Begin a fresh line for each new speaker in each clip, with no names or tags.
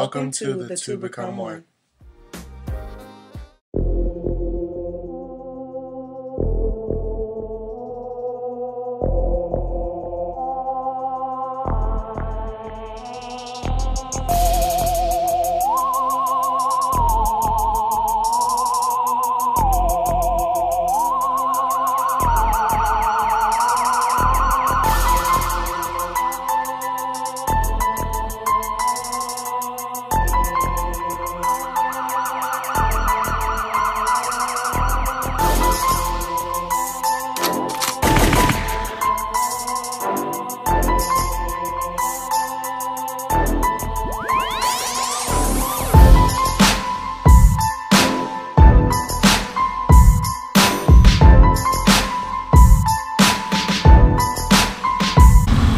Welcome to the Two Become One.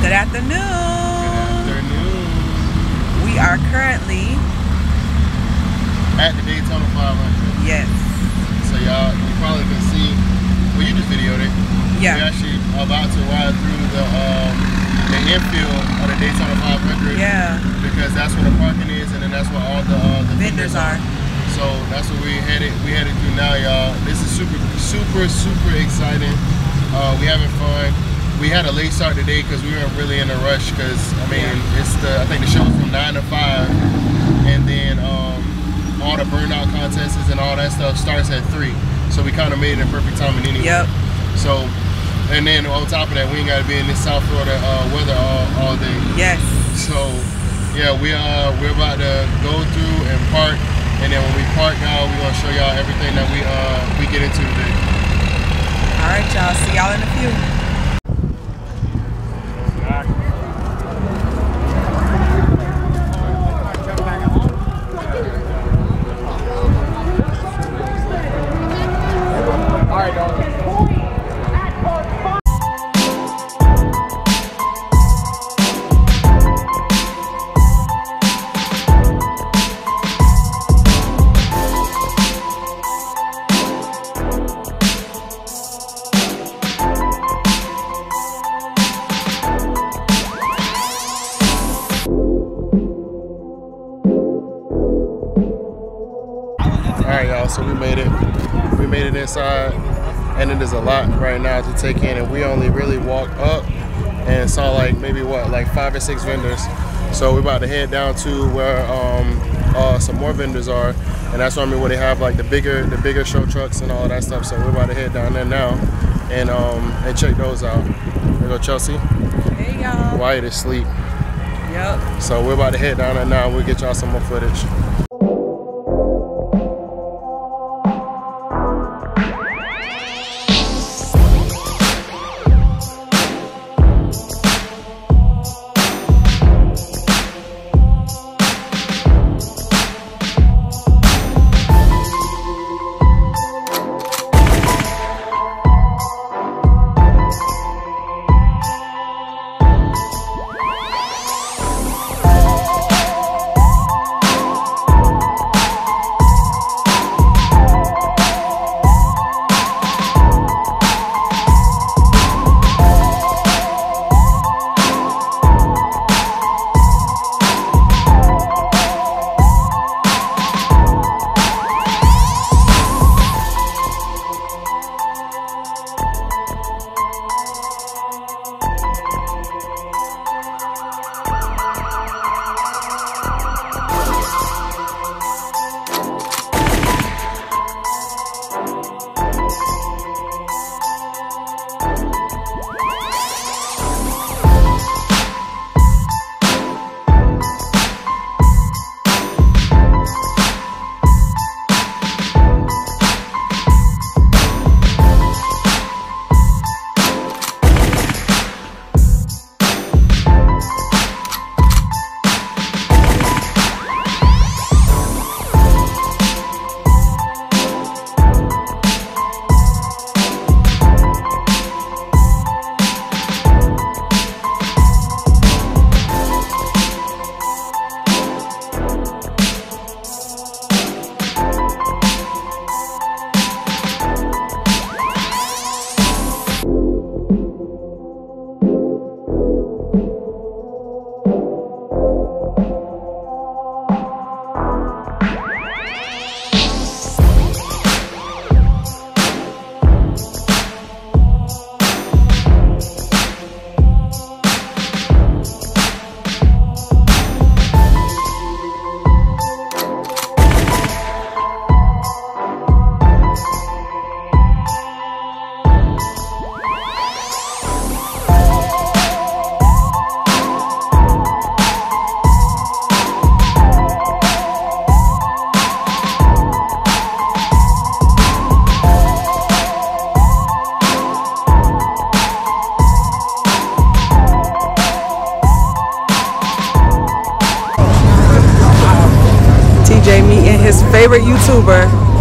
Good afternoon. We are currently
At the Daytona 500.
Yes.
So y'all, you probably can see, well, you just videoed it.
Yeah.
We're actually about to ride through the infield of the Daytona 500.
Yeah.
Because that's where the parking is, and then that's where all the
Vendors are.
So that's what we headed through now, y'all. This is super exciting. We having fun. We had a late start today because we weren't really in a rush because I mean I think the show was from 9 to 5, and then all the burnout contests and all that stuff starts at 3. So we kind of made it in perfect timing anyway.
Yep.
So, and then on top of that, we ain't got to be in this South Florida weather all day.
Yes.
So yeah, we're about to go through and park, and then when we park, y'all, we're gonna show y'all everything that we get into today.
All right, y'all. See y'all in a few.
Alright y'all, so we made it inside, and it is a lot right now to take in, and we only really walked up and saw like maybe like 5 or 6 vendors. So we're about to head down to where some more vendors are, and that's normally where they have like the bigger show trucks and all of that stuff. So we're about to head down there now and check those out. There go Chelsea.
Hey y'all.
Wyatt is asleep.
Yep.
So we're about to head down there now. We'll get y'all some more footage.
and his favorite YouTuber.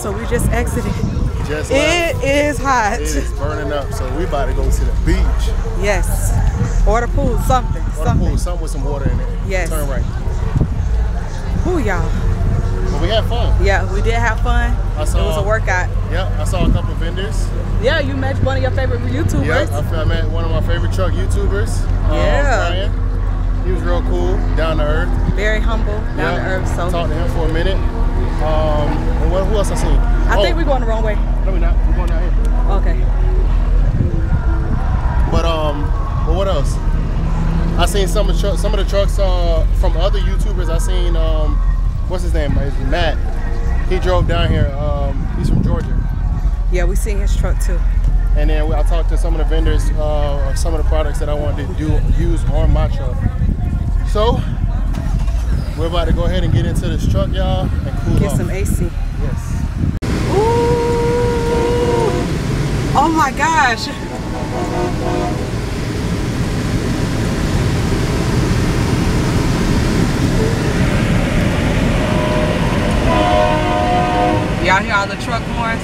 so we just exited.
Just
It
left.
is hot.
It is burning up, so we about to go to the beach.
Yes. Or the pool, something.
Or the pool, something with some water in it.
Yes.
Turn right.
Ooh, y'all.
But we had fun.
Yeah, we did have fun. It was a workout.
Yep, I saw a couple of vendors.
Yeah, you met one of your favorite YouTubers.
Yep, I met one of my favorite truck YouTubers.
Yeah.
Brian. He was real cool, down to earth.
Very humble, down to earth. So
talked to him for a minute. And who else I seen?
I think we're going the wrong way.
No, we're not. We're going down here.
Okay.
But what else? I seen some of the trucks from other YouTubers. I seen what's his name? It's Matt. He drove down here. He's from Georgia.
Yeah, we seen his truck too.
And then I talked to some of the vendors of some of the products that I wanted to use on my truck. So we're about to go ahead and get into this truck, y'all, and cool
Get
off.
some AC.
Yes.
Ooh! Oh my gosh! Y'all hear all the truck horns?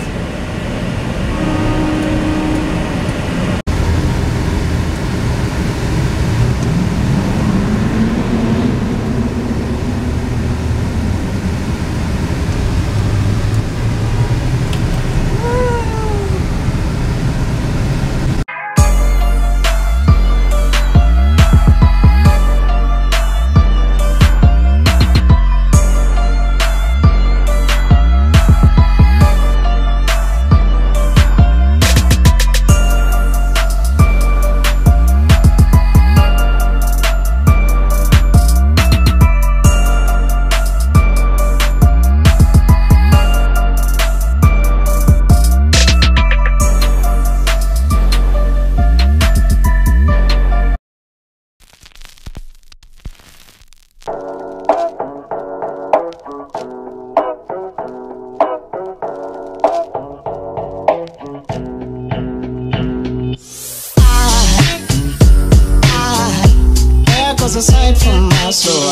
Aside from my soul,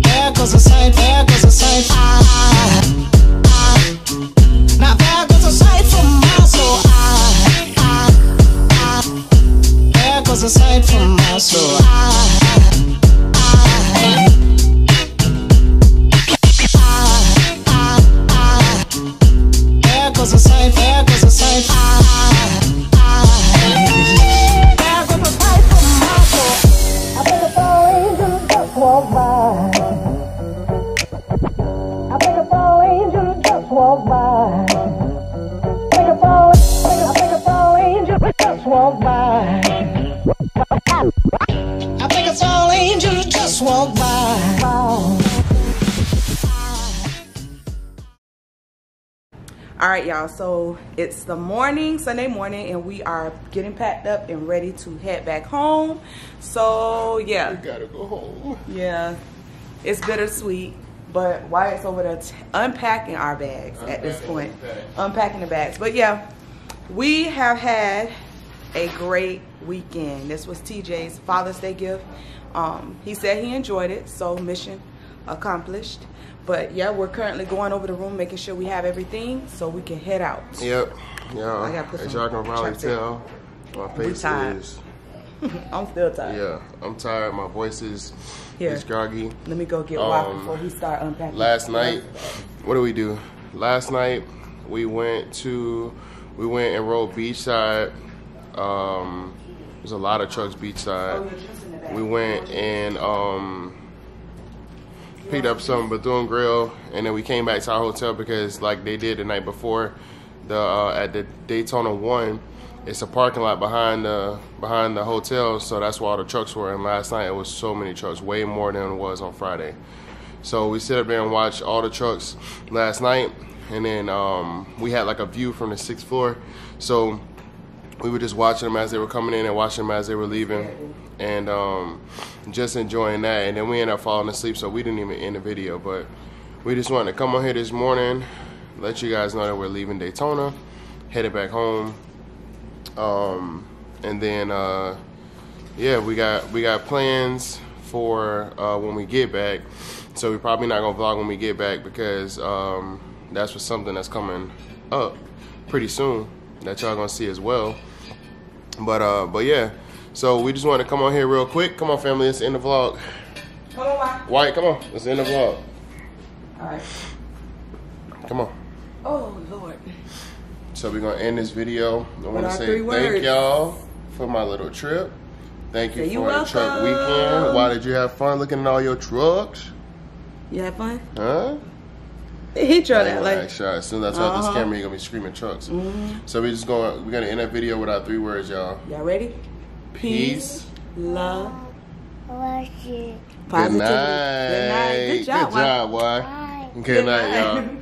there goes a sight, there goes a sight. Now there goes a sight from my soul. There goes a sight from my soul. There goes a sight, there goes a sight. There goes a sight from my soul. I think it's all angels just walk by. I think it's all angels just walk by. I think it's all angels just walk by. I think it's all angels just walk by.
All right, y'all, so it's the morning, Sunday morning, and we are getting packed up and ready to head back home. So yeah,
We gotta go home.
yeah, it's bittersweet, but Wyatt's over there unpacking our bags at this point. Unpacking the bags. But yeah, we have had a great weekend. This was TJ's Father's Day gift. He said he enjoyed it, so mission accomplished. But yeah, we're currently going over the room, making sure we have everything so we can head out.
Yep.
I
Yeah.
gotta put
As
some
y'all can probably
chapstick.
tell, my face
tired.
is.
I'm still tired.
Yeah, I'm tired. My voice is
Here.
groggy.
Let me go get Wyatt before he start unpacking.
Last night, what did we do? Last night we went and rode beachside. There's a lot of trucks beachside. We went and picked up some Bethune Grill, and then we came back to our hotel because, like they did the night before, at the Daytona 1, it's a parking lot behind the hotel, so that's where all the trucks were. And last night it was so many trucks, way more than it was on Friday. So we sit up there and watch all the trucks last night, and then we had like a view from the 6th floor, so we were just watching them as they were coming in and watching them as they were leaving, and just enjoying that. And then we ended up falling asleep, so we didn't even end the video. But we just wanted to come on here this morning, let you guys know that we're leaving Daytona, headed back home, and then yeah, we got plans for when we get back. So we're probably not gonna vlog when we get back because that's for something that's coming up pretty soon that y'all gonna see as well. But yeah, so we just wanted to come on here real quick. Come on, family, let's end the vlog.
Come on, White.
White, come on, let's end the vlog.
All right.
Come on.
Oh, Lord.
So we're gonna end this video. I want to
our
say
3 words.
thank y'all for my little trip. Thank you
Say
for
you
the truck
welcome.
weekend. Why did you have fun looking at all your trucks?
You had fun?
Huh?
He tried that
Like,
like.
as soon as I turn this camera, you're gonna be screaming trucks. So we're gonna end that video with our 3 words, y'all.
Y'all ready?
Peace.
Love.
Love you.
Good
Positivity.
night.
Good night. Good job,
Good job, boy.
Bye.
Good night, y'all.